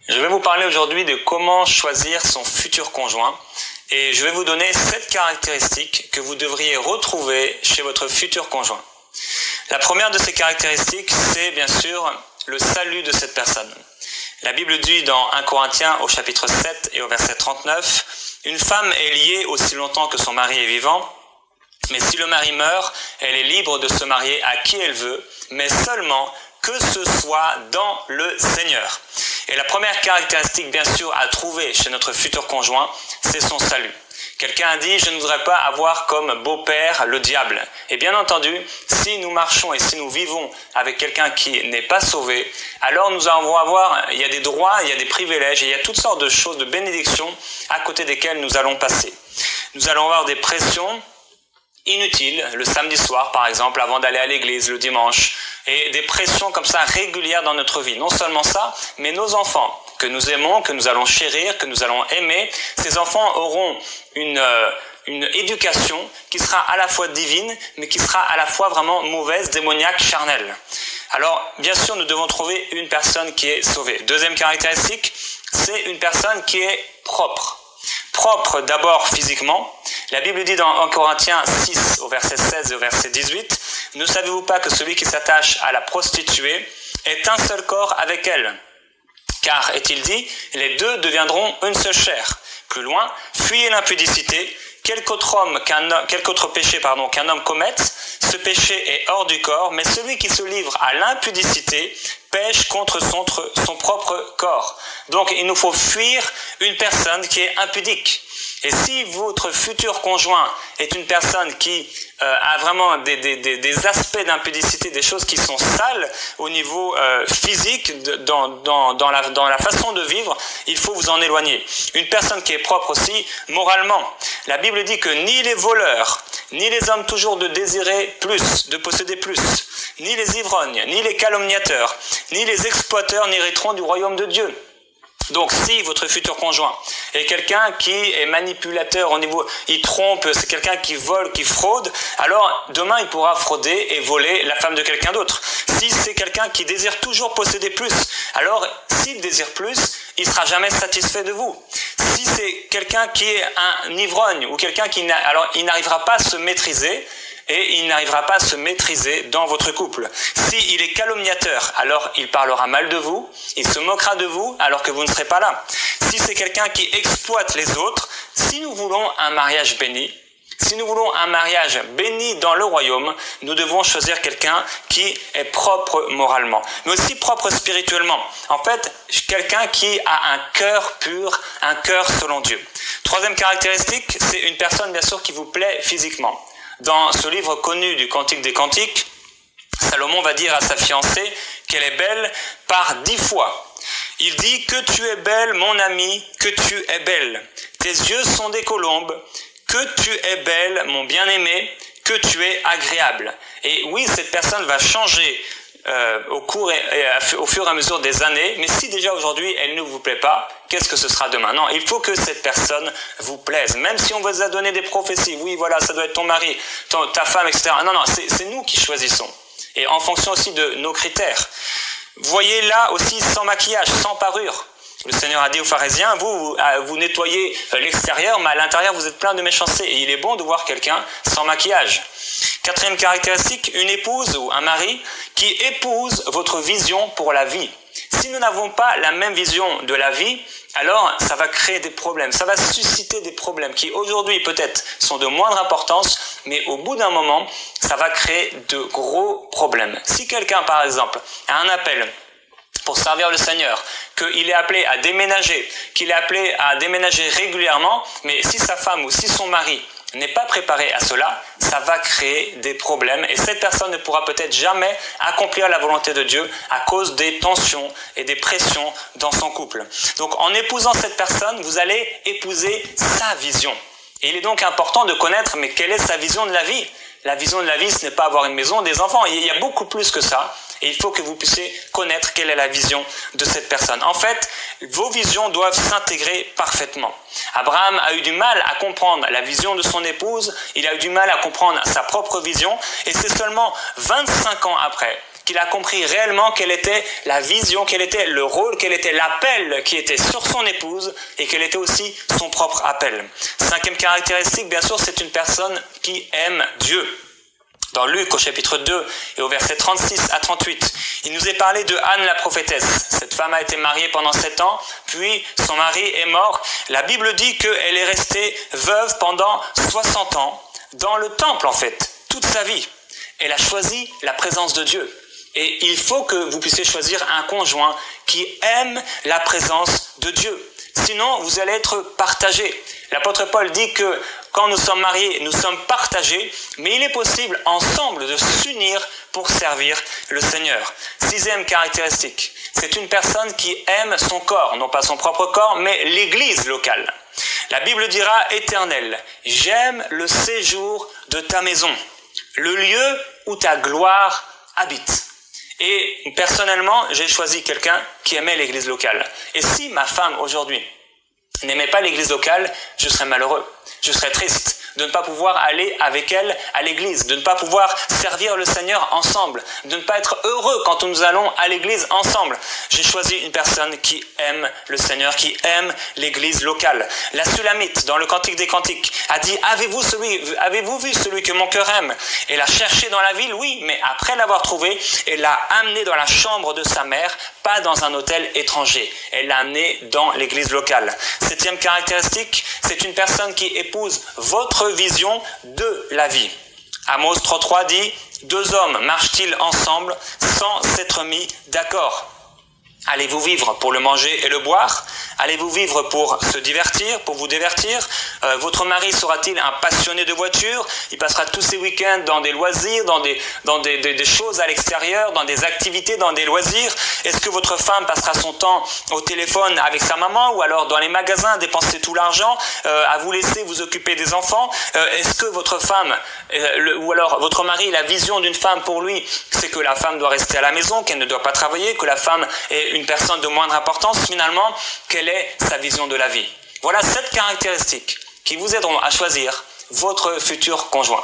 Je vais vous parler aujourd'hui de comment choisir son futur conjoint et je vais vous donner 7 caractéristiques que vous devriez retrouver chez votre futur conjoint. La première de ces caractéristiques, c'est bien sûr le salut de cette personne. La Bible dit dans 1 Corinthiens au chapitre 7 et au verset 39, « Une femme est liée aussi longtemps que son mari est vivant, mais si le mari meurt, elle est libre de se marier à qui elle veut, mais seulement que ce soit dans le Seigneur. » Et la première caractéristique, bien sûr, à trouver chez notre futur conjoint, c'est son salut. Quelqu'un a dit « Je ne voudrais pas avoir comme beau-père le diable ». Et bien entendu, si nous marchons et si nous vivons avec quelqu'un qui n'est pas sauvé, alors nous allons avoir, il y a des droits, il y a des privilèges, il y a toutes sortes de choses, de bénédictions à côté desquelles nous allons passer. Nous allons avoir des pressions inutiles, le samedi soir par exemple, avant d'aller à l'église le dimanche, et des pressions comme ça régulières dans notre vie. Non seulement ça, mais nos enfants que nous aimons, que nous allons chérir, que nous allons aimer, ces enfants auront une éducation qui sera à la fois divine, mais qui sera à la fois vraiment mauvaise, démoniaque, charnelle. Alors, bien sûr, nous devons trouver une personne qui est sauvée. Deuxième caractéristique, c'est une personne qui est propre. Propre d'abord physiquement. La Bible dit dans 1 Corinthiens 6 au verset 16 et au verset 18, « Ne savez-vous pas que celui qui s'attache à la prostituée est un seul corps avec elle ? Car, est-il dit, les deux deviendront une seule chair. Plus loin, fuyez l'impudicité. Quelque autre péché qu'un homme commette, ce péché est hors du corps, mais celui qui se livre à l'impudicité pêche contre son propre corps. » Donc, il nous faut fuir une personne qui est impudique. Et si votre futur conjoint est une personne qui a vraiment des aspects d'impudicité, des choses qui sont sales au niveau physique, dans la façon de vivre, il faut vous en éloigner. Une personne qui est propre aussi moralement. La Bible dit que ni les voleurs, ni les hommes toujours de désirer plus, de posséder plus, ni les ivrognes, ni les calomniateurs, ni les exploiteurs n'hériteront du royaume de Dieu. Donc si votre futur conjoint est quelqu'un qui est manipulateur au niveau, il trompe, c'est quelqu'un qui vole, qui fraude, alors demain il pourra frauder et voler la femme de quelqu'un d'autre. Si c'est quelqu'un qui désire toujours posséder plus, alors s'il désire plus, il ne sera jamais satisfait de vous. Si c'est quelqu'un qui est un ivrogne ou quelqu'un alors il n'arrivera pas à se maîtriser, et il n'arrivera pas à se maîtriser dans votre couple. S'il est calomniateur, alors il parlera mal de vous, il se moquera de vous alors que vous ne serez pas là. Si c'est quelqu'un qui exploite les autres, si nous voulons un mariage béni, si nous voulons un mariage béni dans le royaume, nous devons choisir quelqu'un qui est propre moralement, mais aussi propre spirituellement. En fait, quelqu'un qui a un cœur pur, un cœur selon Dieu. Troisième caractéristique, c'est une personne bien sûr qui vous plaît physiquement. Dans ce livre connu du Cantique des Cantiques, Salomon va dire à sa fiancée qu'elle est belle par 10 fois. Il dit « Que tu es belle, mon ami, que tu es belle. Tes yeux sont des colombes. Que tu es belle, mon bien-aimé, que tu es agréable. » Et oui, cette personne va changer au fur et à mesure des années, mais si déjà aujourd'hui elle ne vous plaît pas, qu'est-ce que ce sera demain? Non, il faut que cette personne vous plaise, même si on vous a donné des prophéties, oui voilà, ça doit être ton mari, ta femme, etc. Non, c'est nous qui choisissons, et en fonction aussi de nos critères. Vous voyez là aussi sans maquillage, sans parure. Le Seigneur a dit aux pharisiens, vous nettoyez l'extérieur, mais à l'intérieur vous êtes plein de méchanceté. Et il est bon de voir quelqu'un sans maquillage. Quatrième caractéristique, une épouse ou un mari qui épouse votre vision pour la vie. Si nous n'avons pas la même vision de la vie, alors ça va créer des problèmes, ça va susciter des problèmes qui aujourd'hui peut-être sont de moindre importance, mais au bout d'un moment, ça va créer de gros problèmes. Si quelqu'un par exemple a un appel pour servir le Seigneur, qu'il est appelé à déménager, qu'il est appelé à déménager régulièrement, mais si sa femme ou si son mari n'est pas préparé à cela, ça va créer des problèmes et cette personne ne pourra peut-être jamais accomplir la volonté de Dieu à cause des tensions et des pressions dans son couple. Donc en épousant cette personne, vous allez épouser sa vision. Et il est donc important de connaître, mais quelle est sa vision de la vie ? La vision de la vie, ce n'est pas avoir une maison, des enfants, il y a beaucoup plus que ça. Et il faut que vous puissiez connaître quelle est la vision de cette personne. En fait, vos visions doivent s'intégrer parfaitement. Abraham a eu du mal à comprendre la vision de son épouse, il a eu du mal à comprendre sa propre vision, et c'est seulement 25 ans après qu'il a compris réellement quelle était la vision, quel était le rôle, quel était l'appel qui était sur son épouse et quel était aussi son propre appel. Cinquième caractéristique, bien sûr, c'est une personne qui aime Dieu. Dans Luc, au chapitre 2 et au verset 36 à 38, il nous est parlé de Anne la prophétesse. Cette femme a été mariée pendant 7 ans, puis son mari est mort. La Bible dit qu'elle est restée veuve pendant 60 ans, dans le temple en fait, toute sa vie. Elle a choisi la présence de Dieu. Et il faut que vous puissiez choisir un conjoint qui aime la présence de Dieu. Sinon, vous allez être partagé. L'apôtre Paul dit que quand nous sommes mariés, nous sommes partagés, mais il est possible ensemble de s'unir pour servir le Seigneur. Sixième caractéristique, c'est une personne qui aime son corps, non pas son propre corps, mais l'église locale. La Bible dira « Éternel, j'aime le séjour de ta maison, le lieu où ta gloire habite ». Et personnellement, j'ai choisi quelqu'un qui aimait l'église locale. Et si ma femme aujourd'hui n'aimait pas l'église locale, je serais malheureux, je serais triste de ne pas pouvoir aller avec elle à l'église, de ne pas pouvoir servir le Seigneur ensemble, de ne pas être heureux quand nous allons à l'église ensemble. J'ai choisi une personne qui aime le Seigneur, qui aime l'église locale. La Sulamite, dans le Cantique des Cantiques, a dit « Avez-vous vu celui que mon cœur aime ?» Elle l'a cherché dans la ville, oui, mais après l'avoir trouvé, elle l'a amené dans la chambre de sa mère, pas dans un hôtel étranger. Elle l'a amené dans l'église locale. Septième caractéristique, c'est une personne qui épouse votre vision de la vie. Amos 3.3 dit « Deux hommes marchent-ils ensemble sans s'être mis d'accord ? Allez-vous vivre pour le manger et le boire ? Allez-vous vivre pour se divertir, pour vous divertir ? Votre mari sera-t-il un passionné de voiture ? Il passera tous ses week-ends dans des loisirs, dans des choses à l'extérieur, dans des activités, dans des loisirs. Est-ce que votre femme passera son temps au téléphone avec sa maman ou alors dans les magasins à dépenser tout l'argent, à vous laisser vous occuper des enfants ? Est-ce que votre femme ou alors votre mari, la vision d'une femme pour lui, c'est que la femme doit rester à la maison, qu'elle ne doit pas travailler, que la femme est une personne de moindre importance? Finalement, quelle est sa vision de la vie? Voilà 7 caractéristiques qui vous aideront à choisir votre futur conjoint.